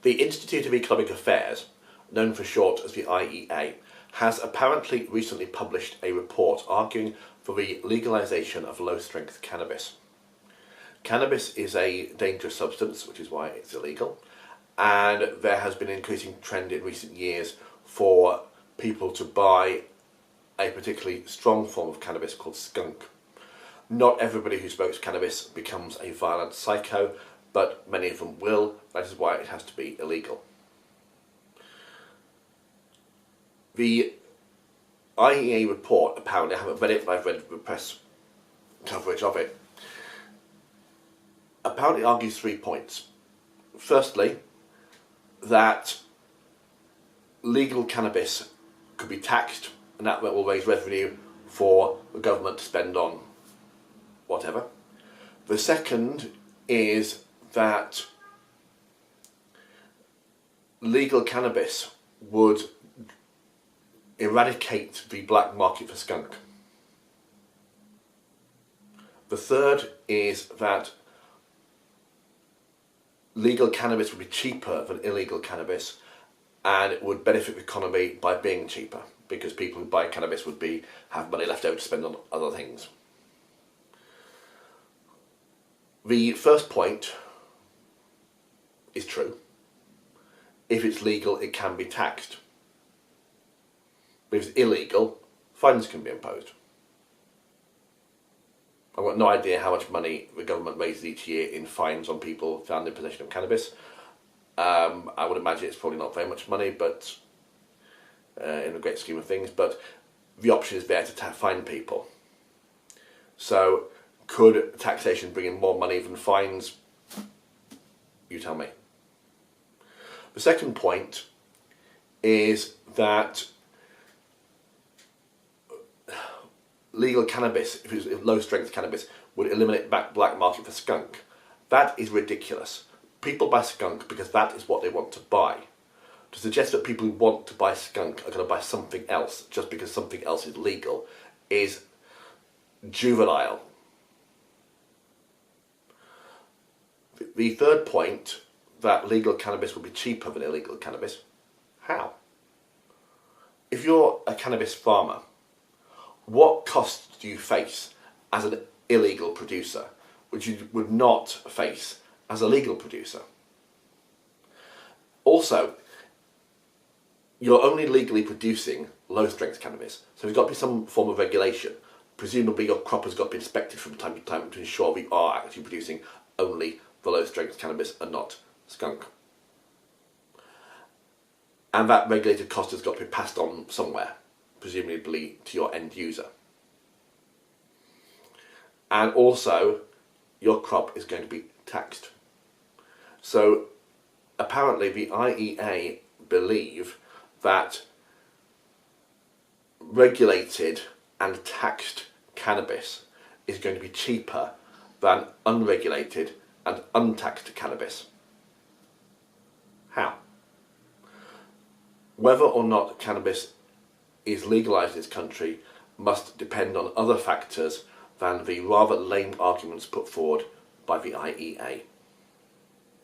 The Institute of Economic Affairs, known for short as the IEA, has apparently recently published a report arguing for the legalisation of low-strength cannabis. Cannabis is a dangerous substance, which is why it's illegal, and there has been an increasing trend in recent years for people to buy a particularly strong form of cannabis called skunk. Not everybody who smokes cannabis becomes a violent psycho, but many of them will. That is why it has to be illegal. The IEA report, apparently, I haven't read it, but I've read the press coverage of it, apparently argues 3 points. Firstly, that legal cannabis could be taxed, and that will raise revenue for the government to spend on whatever. The second is that legal cannabis would eradicate the black market for skunk. The third is that legal cannabis would be cheaper than illegal cannabis, and it would benefit the economy by being cheaper, because people who buy cannabis would have money left over to spend on other things. The first point is true. If it's legal, it can be taxed. But if it's illegal, fines can be imposed. I've got no idea how much money the government raises each year in fines on people found in possession of cannabis. I would imagine it's probably not very much money, but in the great scheme of things, but the option is there to fine people. So, could taxation bring in more money than fines? You tell me. The second point is that legal cannabis, if it was low-strength cannabis, would eliminate black market for skunk. That is ridiculous. People buy skunk because that is what they want to buy. To suggest that people who want to buy skunk are going to buy something else just because something else is legal is juvenile. The third point, that legal cannabis will be cheaper than illegal cannabis. How? If you're a cannabis farmer, what costs do you face as an illegal producer, which you would not face as a legal producer? Also, you're only legally producing low-strength cannabis, so there's got to be some form of regulation. Presumably your crop has got to be inspected from time to time to ensure we are actually producing only the low-strength cannabis and not skunk. And that regulated cost has got to be passed on somewhere, presumably to your end user. And also, your crop is going to be taxed. So, apparently the IEA believe that regulated and taxed cannabis is going to be cheaper than unregulated and untaxed cannabis. How? Whether or not cannabis is legalised in this country must depend on other factors than the rather lame arguments put forward by the IEA.